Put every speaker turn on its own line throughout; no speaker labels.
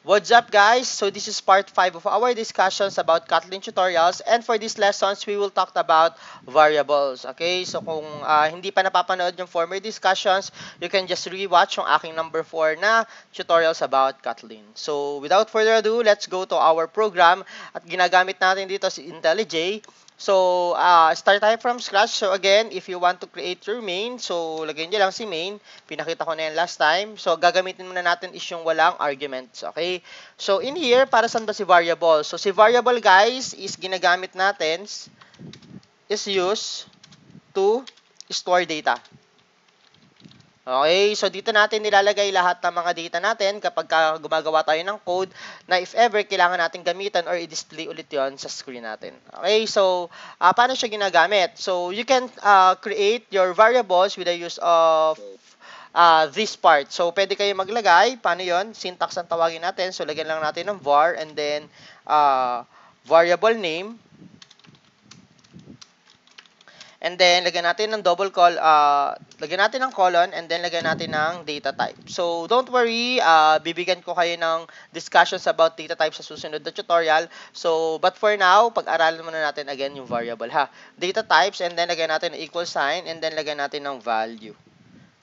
What's up guys? So this is part 5 of our discussions about Kotlin tutorials, and for these lessons we will talk about variables. Okay? So kung hindi pa napapanood yung former discussions, you can just rewatch yung aking number 4 na tutorials about Kotlin. So without further ado, let's go to our program at ginagamit natin dito si IntelliJ. So, start tayo from scratch. So, again, if you want to create your main, so, lagyan nyo lang si main. Pinakita ko na yan last time. So, gagamitin muna natin is yung walang arguments. Okay? So, in here, para saan ba si variable? So, si variable, guys, is ginagamit natin, is used to store data. Okay, so dito natin nilalagay lahat ng mga data natin kapag gumagawa tayo ng code na if ever kailangan natin gamitan or i-display ulit yon sa screen natin. Okay, so paano siya ginagamit? So you can create your variables with the use of this part. So pwede kayo maglagay, paano yon? Syntax ang tawagin natin. So lagyan lang natin ng var and then variable name. And then, lagyan natin ng lagyan natin ng colon, and then lagyan natin ng data type. So, don't worry, bibigyan ko kayo ng discussions about data type sa susunod na tutorial. So, but for now, pag-aralan muna natin again yung variable, ha. Data types, and then lagyan natin ng equal sign, and then lagyan natin ng value.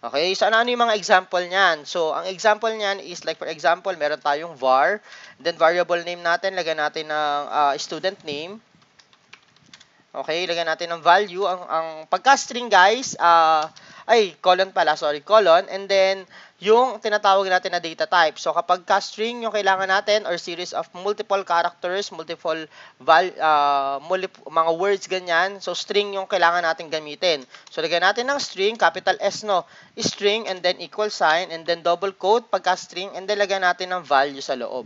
Okay, so ano yung mga example niyan? So, ang example niyan is like for example, meron tayong var, then variable name natin, lagyan natin ng student name. Okay, lagyan natin ng value. Ang pagka-string guys, colon pala, sorry, colon, and then yung tinatawag natin na data type. So kapag ka-string yung kailangan natin or series of multiple characters, multiple mga words ganyan, so string yung kailangan natin gamitin. So lagyan natin ng string, capital S no, string and then equal sign and then double quote pagka-string and then lagyan natin ng value sa loob.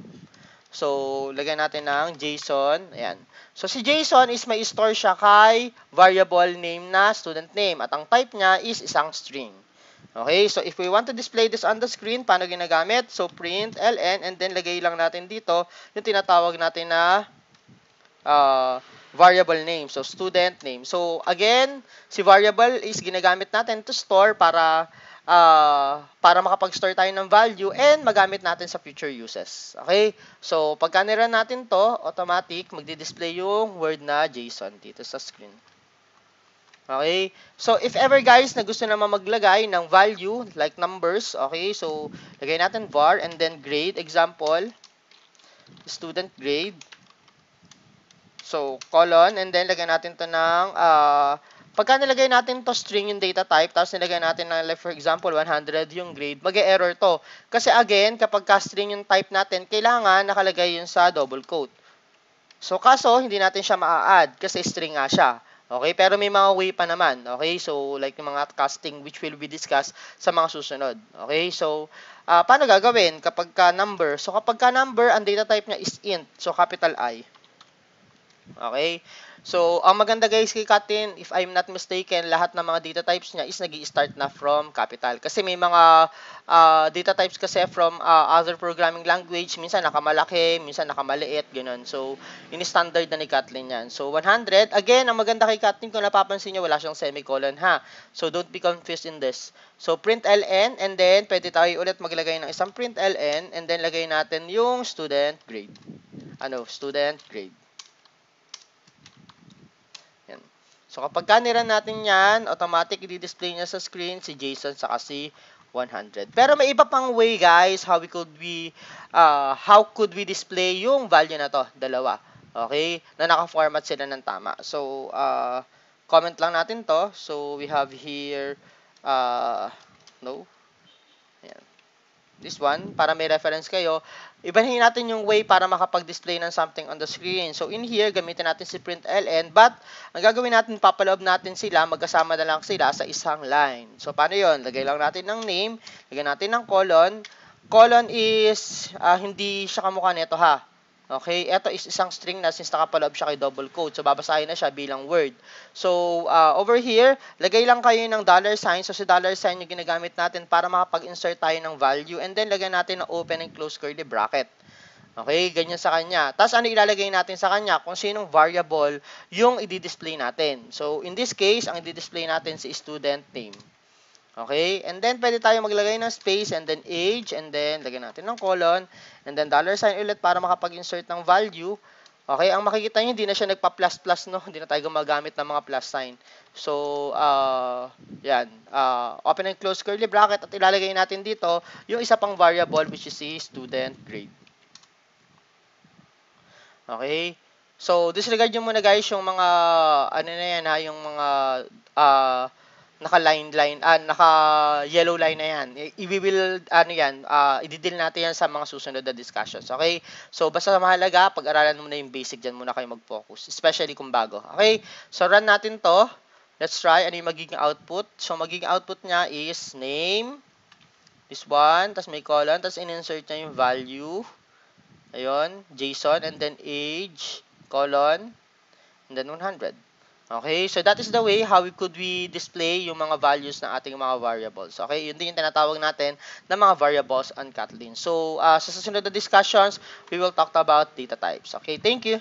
So, lagyan natin ng JSON. Ayan. So, si JSON is may store siya kay variable name na student name. At ang type niya is isang string. Okay, so if we want to display this on the screen, paano ginagamit? So, print ln and then lagay lang natin dito yung tinatawag natin na variable name. So, student name. So, again, si variable is ginagamit natin to store para makapag-store tayo ng value and magamit natin sa future uses. Okay? So, pagka nirun natin to, automatic, magdi-display yung word na JSON dito sa screen. Okay? So, if ever guys na gusto naman maglagay ng value, like numbers, okay? So, lagay natin var and then grade, example, student grade. So, colon, and then lagyan natin to ng pagka nilagay natin to string yung data type, tapos nilagay natin na like for example 100 yung grade, mag-error to. Kasi again, kapag string yung type natin, kailangan nakalagay yun sa double quote. So kaso, hindi natin siya maa-add kasi string nga siya. Okay, pero may mga way pa naman. Okay, so like yung mga casting which will be discussed sa mga susunod. Okay, so paano gagawin kapag number? So kapag number, ang data type niya is int, so capital I. Okay? So, ang maganda guys kay Kotlin, if I'm not mistaken, lahat ng mga data types niya is nag-i-start na from capital. Kasi may mga data types kasi from other programming language, minsan nakamalaki, minsan nakamaliit, ganoon. So, ini-standard na ni Kotlin yan. So, 100, again, ang maganda kay Kotlin, kung napapansin niyo, wala siyang semicolon ha. So, don't be confused in this. So, print ln, and then, pwede tayo ulit maglagay ng isang print ln, and then lagay natin yung student grade. Student grade. So, kapag niran natin yan, automatic i-display niya sa screen si JSON saka si 100. Pero may iba pang way, guys, how could we display yung value na to? Dalawa. Okay? Na naka-format sila ng tama. So, comment lang natin to. So, we have here, Ayan. This one, para may reference kayo, ibahin natin yung way para makapag-display ng something on the screen. So, in here, gamitin natin si print ln, but ang gagawin natin, papaloob natin sila, magkasama na lang sila sa isang line. So, paano yon? Lagay lang natin ng name, lagyan natin ng colon. Colon is, hindi siya kamukha nito ha. Okay, ito is isang string na since nakapaloob siya kay double quote. So, babasahin na siya bilang word. So, over here, lagay lang kayo ng $sign. So, si $sign yung ginagamit natin para makapag-insert tayo ng value. And then, lagyan natin ng open and close curly bracket. Okay, ganyan sa kanya. Tapos, ano ilalagay natin sa kanya? Kung sinong variable yung i-display natin. So, in this case, ang i-display natin si student name. Okay? And then, pwede tayo maglagay ng space and then age and then lagyan natin ng colon and then $sign ulit para makapag-insert ng value. Okay? Ang makikita nyo, hindi na siya nagpa-plus, no? Hindi na tayo gumagamit ng mga plus sign. So, yan. Open and close curly bracket at ilalagay natin dito yung isa pang variable which is si student grade. Okay? So, disregard nyo muna guys yung mga, ano na yan ha, yung mga, naka-yellow line na yan. We will, ano yan, i-deal natin yan sa mga susunod na discussions. Okay? So, basta mahalaga, pag-aralan muna yung basic dyan muna kayo mag-focus. Especially kung bago. Okay? So, run natin to. Let's try. Ano yung magiging output? So, magiging output niya is name, this one, tapos may colon, tapos in-insert niya yung value. Ayun, JSON, and then age, colon, and then 100. Okay, so that is the way how could we display yung mga values ng ating mga variables. Okay, yun din yung tinatawag natin na mga variables on Kotlin. So, sa susunod na discussions, we will talk about data types. Okay, thank you.